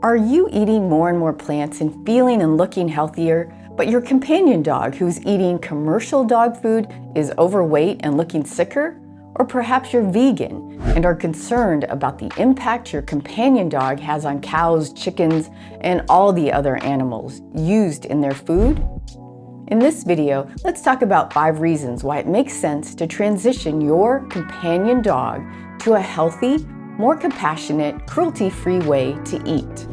Are you eating more and more plants and feeling and looking healthier, but your companion dog who's eating commercial dog food is overweight and looking sicker? Or perhaps you're vegan and are concerned about the impact your companion dog has on cows, chickens, and all the other animals used in their food? In this video, let's talk about 5 reasons why it makes sense to transition your companion dog to a healthy, more compassionate, cruelty-free way to eat.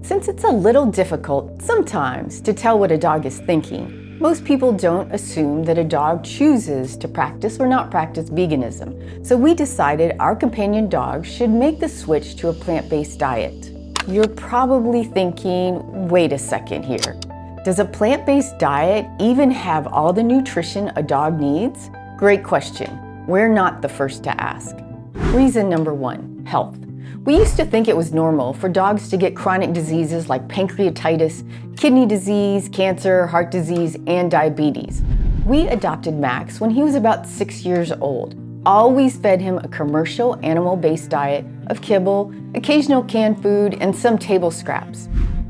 Since it's a little difficult sometimes to tell what a dog is thinking, most people don't assume that a dog chooses to practice or not practice veganism. So we decided our companion dog should make the switch to a plant-based diet. You're probably thinking, wait a second here. Does a plant-based diet even have all the nutrition a dog needs? Great question. We're not the first to ask. Reason number 1, health. We used to think it was normal for dogs to get chronic diseases like pancreatitis, kidney disease, cancer, heart disease, and diabetes. We adopted Max when he was about 6 years old. Always fed him a commercial animal-based diet of kibble, occasional canned food, and some table scraps.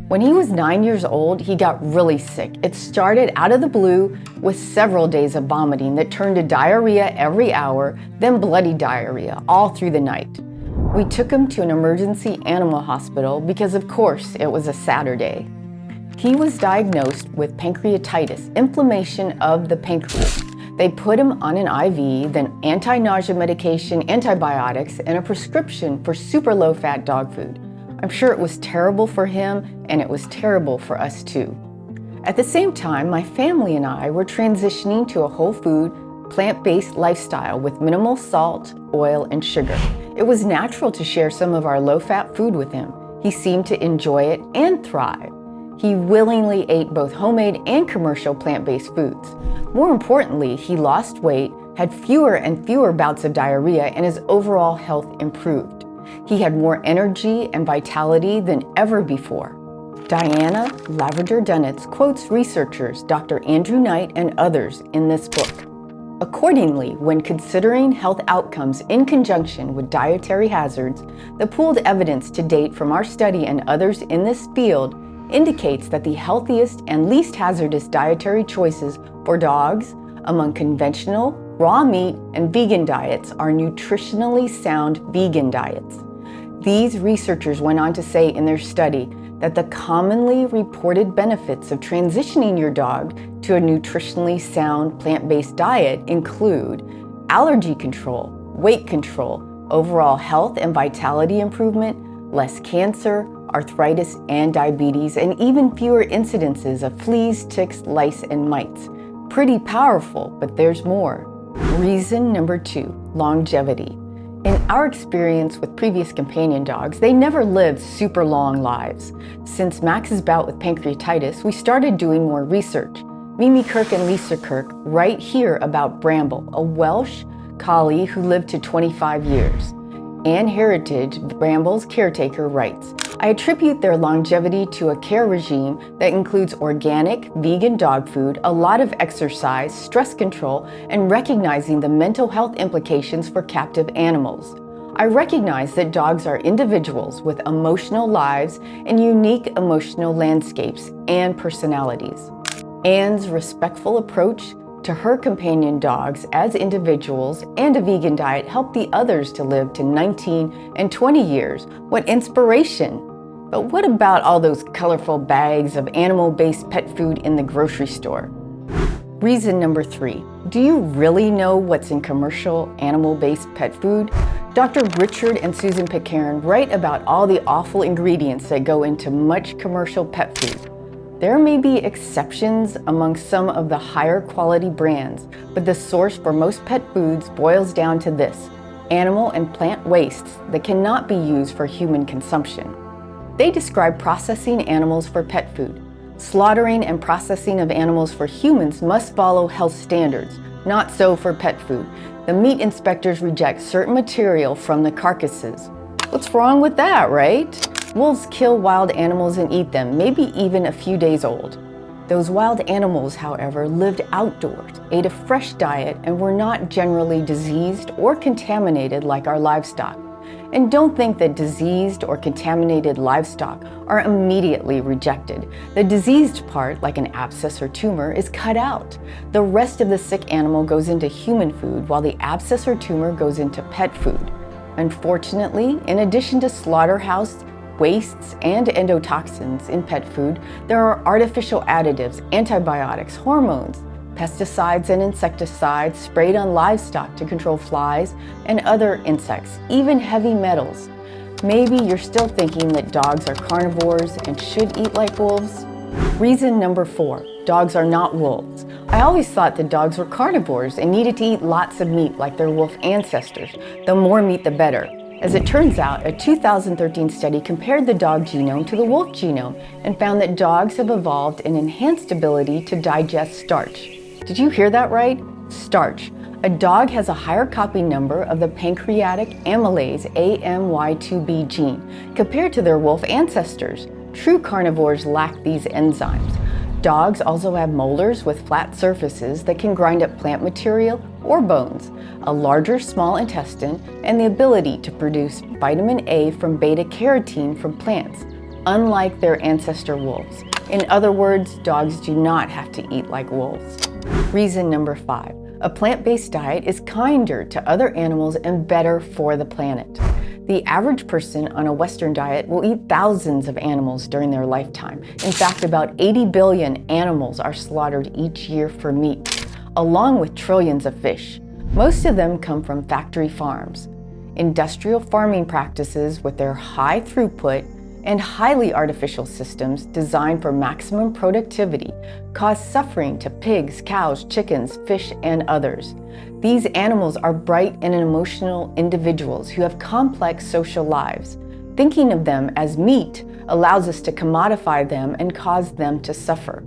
When he was 9 years old, he got really sick. It started out of the blue with several days of vomiting that turned to diarrhea every hour, then bloody diarrhea all through the night. We took him to an emergency animal hospital because, of course, it was a Saturday. He was diagnosed with pancreatitis, inflammation of the pancreas. They put him on an IV, then anti-nausea medication, antibiotics, and a prescription for super low-fat dog food. I'm sure it was terrible for him, and it was terrible for us too. At the same time, my family and I were transitioning to a whole food, plant-based lifestyle with minimal salt, oil, and sugar. It was natural to share some of our low-fat food with him. He seemed to enjoy it and thrive. He willingly ate both homemade and commercial plant-based foods. More importantly, he lost weight, had fewer and fewer bouts of diarrhea, and his overall health improved. He had more energy and vitality than ever before. Diana Laverdure-Dunitz quotes researchers Dr. Andrew Knight and others in this book. Accordingly, when considering health outcomes in conjunction with dietary hazards, the pooled evidence to date from our study and others in this field indicates that the healthiest and least hazardous dietary choices for dogs among conventional, raw meat, and vegan diets are nutritionally sound vegan diets. These researchers went on to say in their study that the commonly reported benefits of transitioning your dog to a nutritionally sound plant-based diet include allergy control, weight control, overall health and vitality improvement, less cancer, arthritis and diabetes, and even fewer incidences of fleas, ticks, lice, and mites. Pretty powerful, but there's more. Reason number 2, longevity. In our experience with previous companion dogs, they never lived super long lives. Since Max's bout with pancreatitis, we started doing more research. Mimi Kirk and Lisa Kirk write here about Bramble, a Welsh collie who lived to 25 years. Anne Heritage, Bramble's caretaker, writes, I attribute their longevity to a care regime that includes organic, vegan dog food, a lot of exercise, stress control, and recognizing the mental health implications for captive animals. I recognize that dogs are individuals with emotional lives and unique emotional landscapes and personalities. Anne's respectful approach to her companion dogs as individuals and a vegan diet helped the others to live to 19 and 20 years. What inspiration! But what about all those colorful bags of animal-based pet food in the grocery store? Reason number 3, do you really know what's in commercial animal-based pet food? Dr. Richard and Susan Pitcairn write about all the awful ingredients that go into much commercial pet food. There may be exceptions among some of the higher quality brands, but the source for most pet foods boils down to this: animal and plant wastes that cannot be used for human consumption. They describe processing animals for pet food. Slaughtering and processing of animals for humans must follow health standards, not so for pet food. The meat inspectors reject certain material from the carcasses. What's wrong with that, right? Wolves kill wild animals and eat them, maybe even a few days old. Those wild animals, however, lived outdoors, ate a fresh diet, and were not generally diseased or contaminated like our livestock. And don't think that diseased or contaminated livestock are immediately rejected. The diseased part, like an abscess or tumor, is cut out. The rest of the sick animal goes into human food, while the abscess or tumor goes into pet food. Unfortunately, in addition to slaughterhouse wastes and endotoxins in pet food, there are artificial additives, antibiotics, hormones, pesticides and insecticides sprayed on livestock to control flies and other insects, even heavy metals. Maybe you're still thinking that dogs are carnivores and should eat like wolves. Reason number 4, dogs are not wolves. I always thought that dogs were carnivores and needed to eat lots of meat like their wolf ancestors. The more meat, the better. As it turns out, a 2013 study compared the dog genome to the wolf genome and found that dogs have evolved an enhanced ability to digest starch. Did you hear that right? Starch. A dog has a higher copy number of the pancreatic amylase AMY2B gene compared to their wolf ancestors. True carnivores lack these enzymes. Dogs also have molars with flat surfaces that can grind up plant material or bones, a larger small intestine, and the ability to produce vitamin A from beta-carotene from plants, unlike their ancestor wolves. In other words, dogs do not have to eat like wolves. Reason number 5. A plant-based diet is kinder to other animals and better for the planet. The average person on a Western diet will eat thousands of animals during their lifetime. In fact, about 80 billion animals are slaughtered each year for meat, along with trillions of fish. Most of them come from factory farms. Industrial farming practices with their high throughput and highly artificial systems designed for maximum productivity cause suffering to pigs, cows, chickens, fish, and others. These animals are bright and emotional individuals who have complex social lives. Thinking of them as meat allows us to commodify them and cause them to suffer.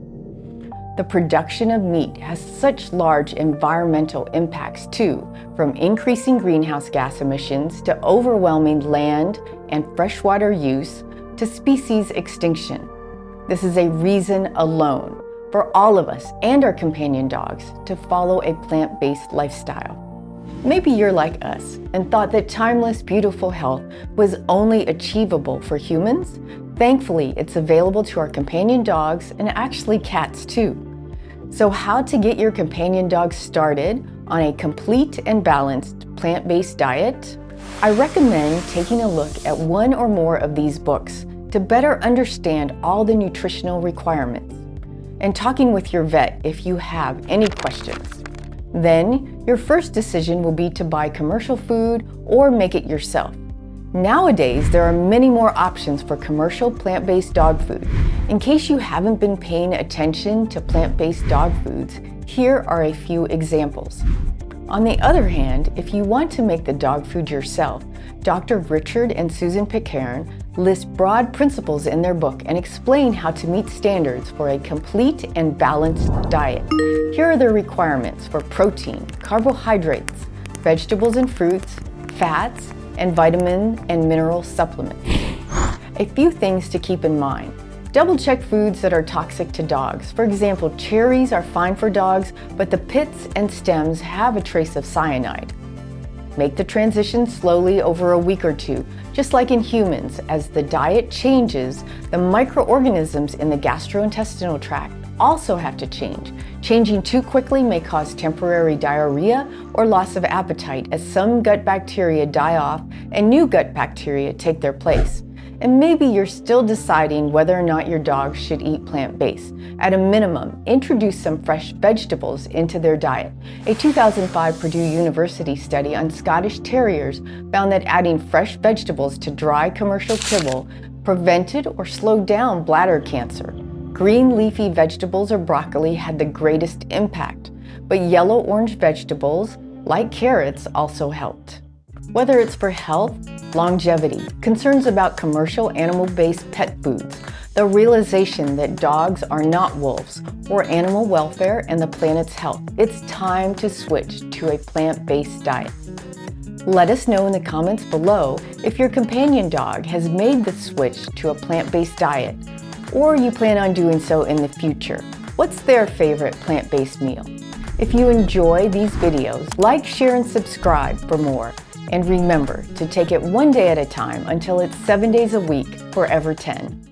The production of meat has such large environmental impacts too, from increasing greenhouse gas emissions to overwhelming land and freshwater use to species extinction. This is a reason alone for all of us and our companion dogs to follow a plant-based lifestyle. Maybe you're like us and thought that timeless, beautiful health was only achievable for humans. Thankfully, it's available to our companion dogs and actually cats too. So how to get your companion dog started on a complete and balanced plant-based diet? I recommend taking a look at one or more of these books to better understand all the nutritional requirements, and talking with your vet if you have any questions. Then, your first decision will be to buy commercial food or make it yourself. Nowadays, there are many more options for commercial plant-based dog food. In case you haven't been paying attention to plant-based dog foods, here are a few examples. On the other hand, if you want to make the dog food yourself, Dr. Richard and Susan Pitcairn list broad principles in their book and explain how to meet standards for a complete and balanced diet. Here are the requirements for protein, carbohydrates, vegetables and fruits, fats, and vitamin and mineral supplements. A few things to keep in mind. Double-check foods that are toxic to dogs. For example, cherries are fine for dogs, but the pits and stems have a trace of cyanide. Make the transition slowly over a week or two. Just like in humans, as the diet changes, the microorganisms in the gastrointestinal tract also have to change. Changing too quickly may cause temporary diarrhea or loss of appetite as some gut bacteria die off and new gut bacteria take their place. And maybe you're still deciding whether or not your dog should eat plant-based. At a minimum, introduce some fresh vegetables into their diet. A 2005 Purdue University study on Scottish Terriers found that adding fresh vegetables to dry commercial kibble prevented or slowed down bladder cancer. Green leafy vegetables or broccoli had the greatest impact, but yellow-orange vegetables, like carrots, also helped. Whether it's for health, longevity, concerns about commercial animal-based pet foods, the realization that dogs are not wolves, or animal welfare and the planet's health, it's time to switch to a plant-based diet. Let us know in the comments below if your companion dog has made the switch to a plant-based diet, or you plan on doing so in the future. What's their favorite plant-based meal? If you enjoy these videos, like, share, and subscribe for more. And remember to take it one day at a time until it's 7 days a week, forever 10.